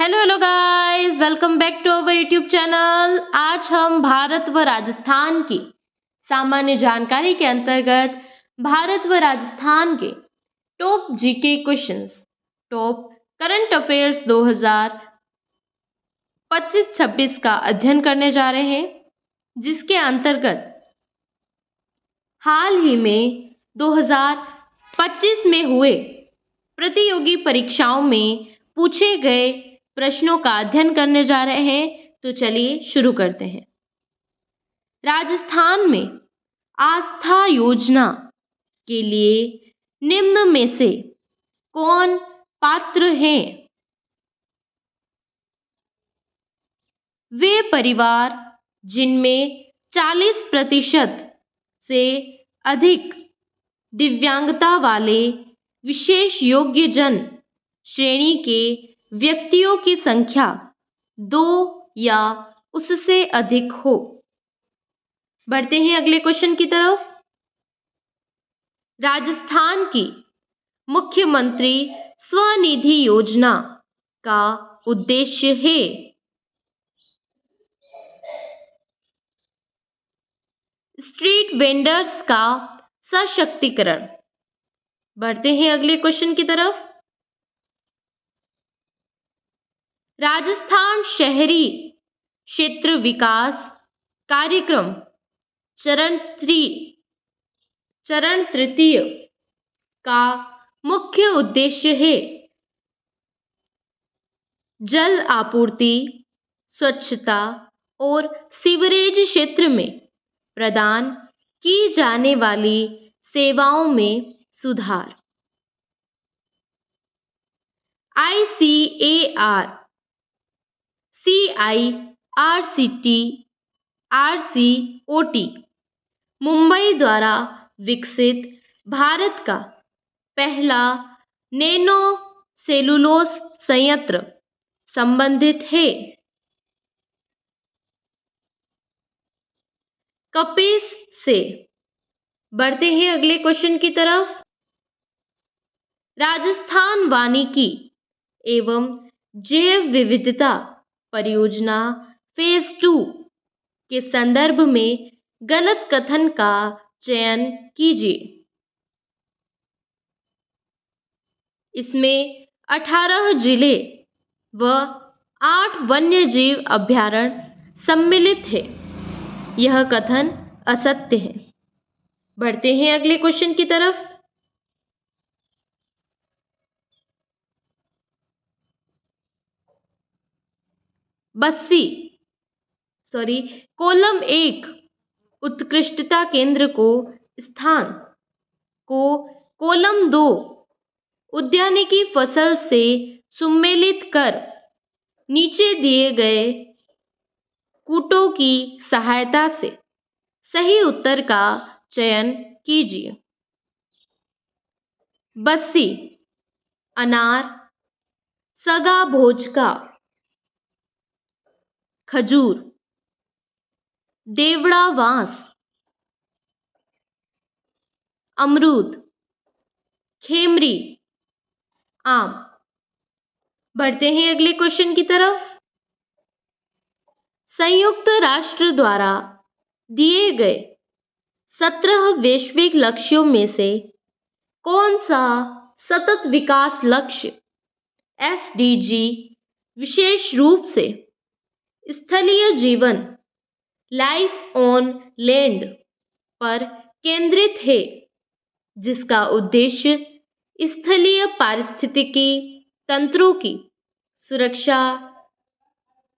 Hello hello guys, welcome back to our YouTube channel. आज हम भारत व राजस्थान की सामान्य जानकारी के अंतर्गत भारत व राजस्थान के top GK questions, top current affairs 2025-26 का अध्ययन करने जा रहे हैं, जिसके अंतर्गत हाल ही में 2025 में हुए प्रतियोगी परीक्षाओं में पूछे गए प्रश्नों का अध्ययन करने जा रहे हैं। तो चलिए शुरू करते हैं। राजस्थान में आस्था योजना के लिए निम्न में से कौन पात्र हैं? वे परिवार जिनमें 40% से अधिक दिव्यांगता वाले विशेष योग्य जन श्रेणी के व्यक्तियों की संख्या 2 या उससे अधिक हो। बढ़ते हैं अगले क्वेश्चन की तरफ। राजस्थान की मुख्यमंत्री स्वनिधि योजना का उद्देश्य है स्ट्रीट वेंडर्स का सशक्तिकरण। बढ़ते हैं अगले क्वेश्चन की तरफ। राजस्थान शहरी क्षेत्र विकास कार्यक्रम चरण तृतीय का मुख्य उद्देश्य है जल आपूर्ति, स्वच्छता और सीवरेज क्षेत्र में प्रदान की जाने वाली सेवाओं में सुधार। ICAR, CIRCT, RCOT मुंबई द्वारा विकसित भारत का पहला नैनो सेलुलोज संयंत्र संबंधित है कपिस से। बढ़ते हैं अगले क्वेश्चन की तरफ। राजस्थान वानिकी एवं जैव विविधता परियोजना फेज 2 के संदर्भ में गलत कथन का चयन कीजिए। इसमें 18 जिले व 8 वन्यजीव अभयारण्य सम्मिलित है। यह कथन असत्य है। बढ़ते हैं अगले क्वेश्चन की तरफ। कॉलम 1 उत्कृष्टता केंद्र को स्थान को कॉलम 2 उद्यानिकी फसल से सुमेलित कर नीचे दिए गए कूटों की सहायता से सही उत्तर का चयन कीजिए। बस्सी, अनार, सगा भोज का, खजूर, देवड़ा बांस, अमरूद, खेमरी, आम। बढ़ते हैं अगले क्वेश्चन की तरफ। संयुक्त राष्ट्र द्वारा दिए गए 17 वैश्विक लक्ष्यों में से कौन सा सतत विकास लक्ष्य SDG विशेष रूप से स्थलीय जीवन लाइफ ऑन लैंड पर केंद्रित है, जिसका उद्देश्य स्थलीय पारिस्थितिकी तंत्रों की सुरक्षा,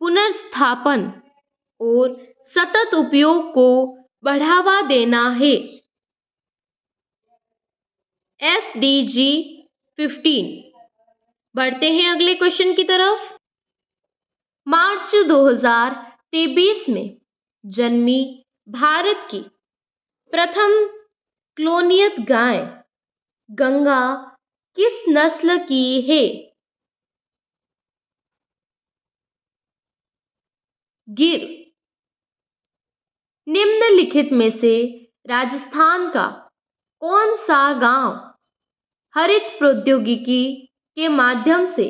पुनर्स्थापन और सतत उपयोग को बढ़ावा देना है। SDG 15। बढ़ते हैं अगले क्वेश्चन की तरफ। मार्च 2023 में जन्मी भारत की प्रथम क्लोनियत गाय गंगा किस नस्ल की है? गिर। निम्नलिखित में से राजस्थान का कौन सा गांव हरित प्रौद्योगिकी के माध्यम से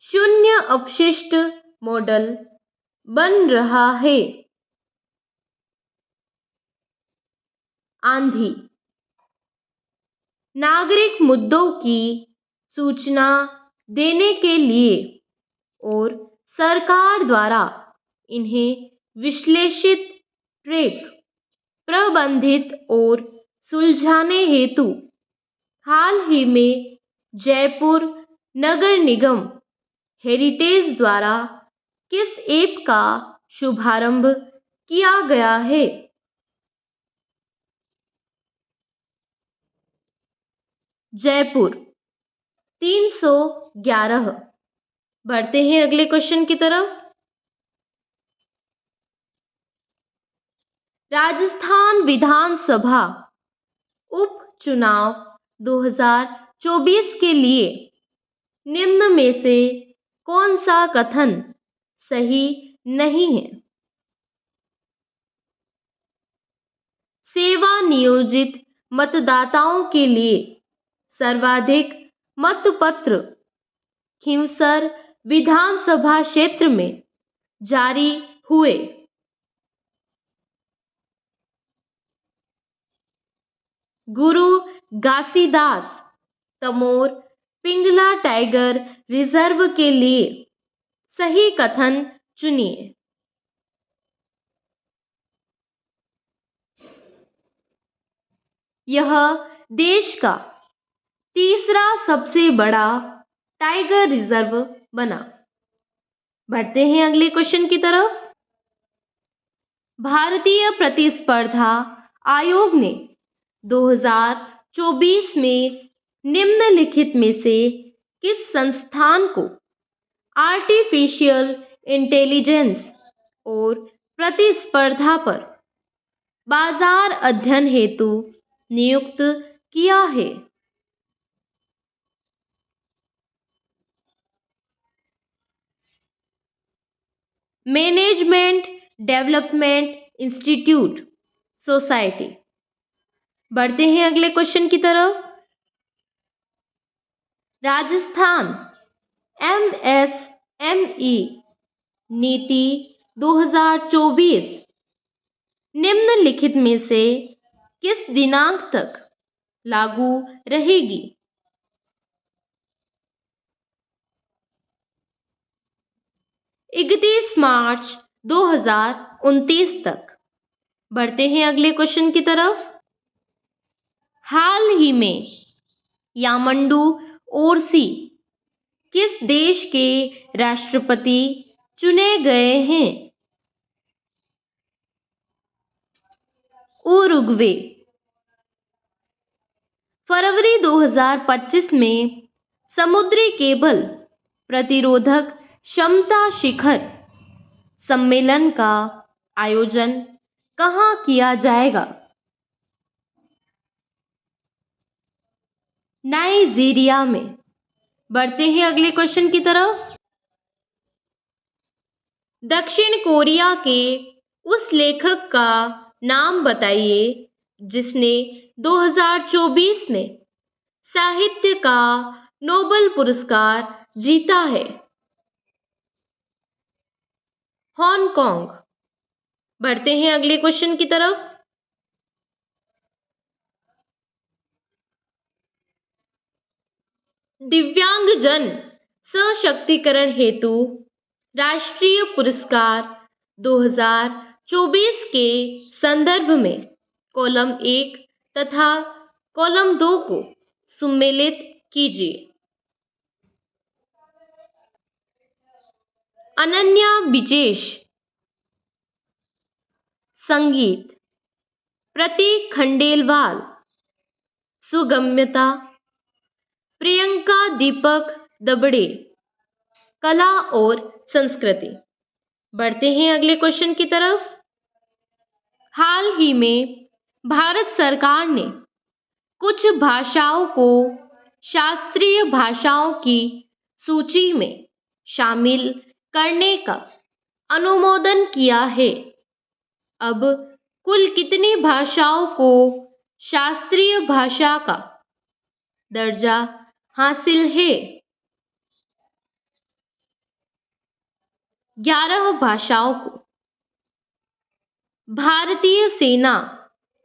शून्य अपशिष्ट मॉडल बन रहा है। आंधी, नागरिक मुद्दों की सूचना देने के लिए और सरकार द्वारा इन्हें विश्लेषित, ट्रैक, प्रबंधित और सुलझाने हेतु हाल ही में जयपुर नगर निगम हेरिटेज द्वारा किस ऐप का शुभारंभ किया गया है? जयपुर 311। बढ़ते हैं अगले क्वेश्चन की तरफ। राजस्थान विधानसभा उपचुनाव 2024 के लिए निम्न में से कौन सा कथन सही नहीं है? सेवा नियोजित मतदाताओं के लिए सर्वाधिक मतपत्र खींवसर विधानसभा क्षेत्र में जारी हुए। गुरु घासीदास तमोर पिंगला टाइगर रिजर्व के लिए सही कथन चुनिए। यह देश का तीसरा सबसे बड़ा टाइगर रिजर्व बना। बढ़ते हैं अगले क्वेश्चन की तरफ। भारतीय प्रतिस्पर्धा आयोग ने 2024 में निम्नलिखित में से किस संस्थान को आर्टिफिशियल इंटेलिजेंस और प्रतिस्पर्धा पर बाजार अध्ययन हेतु नियुक्त किया है? Management development institute society. बढ़ते हैं अगले क्वेश्चन की तरफ। राजस्थान एमएसएमई नीति 2024 निम्नलिखित में से किस दिनांक तक लागू रहेगी? 31 मार्च 2029 तक। बढ़ते हैं अगले क्वेश्चन की तरफ। हाल ही में यामंडू ओरसी किस देश के राष्ट्रपति चुने गए हैं? उरुग्वे। फरवरी 2025 में समुद्री केबल प्रतिरोधक क्षमता शिखर सम्मेलन का आयोजन कहाँ किया जाएगा? नाइजीरिया में। बढ़ते हैं अगले क्वेश्चन की तरफ। दक्षिण कोरिया के उस लेखक का नाम बताइए जिसने 2024 में साहित्य का नोबेल पुरस्कार जीता है। हांगकांग। बढ़ते हैं अगले क्वेश्चन की तरफ। दिव्यांगजन सशक्तिकरण हेतु राष्ट्रीय पुरस्कार 2024 के संदर्भ में कॉलम 1 तथा कॉलम 2 को सुमेलित कीजिए। अनन्या विजेश संगीत, प्रतीक खंडेलवाल सुगम्यता, प्रियंका दीपक दबड़े कला और संस्कृति। बढ़ते हैं अगले क्वेश्चन की तरफ। हाल ही में भारत सरकार ने कुछ भाषाओं को शास्त्रीय भाषाओं की सूची में शामिल करने का अनुमोदन किया है। अब कुल कितनी भाषाओं को शास्त्रीय भाषा का दर्जा हासिल है? 11 भाषाओं को। भारतीय सेना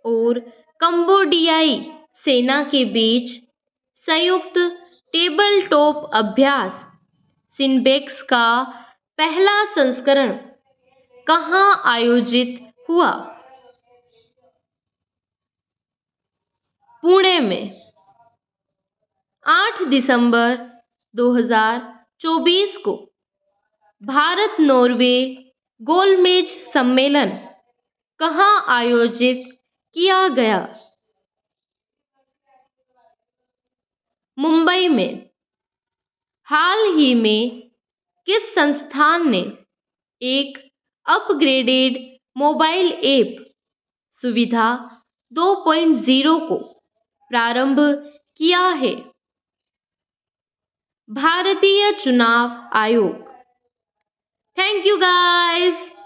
और कंबोडियाई सेना के बीच संयुक्त टेबल टॉप अभ्यास सिनबेक्स का पहला संस्करण कहाँ आयोजित हुआ? पुणे में। 8 दिसंबर 2024 को भारत नॉर्वे गोलमेज सम्मेलन कहाँ आयोजित किया गया? मुंबई में। हाल ही में किस संस्थान ने एक अपग्रेडेड मोबाइल ऐप सुविधा 2.0 को प्रारंभ किया है? भारतीय चुनाव आयोग। Thank you guys.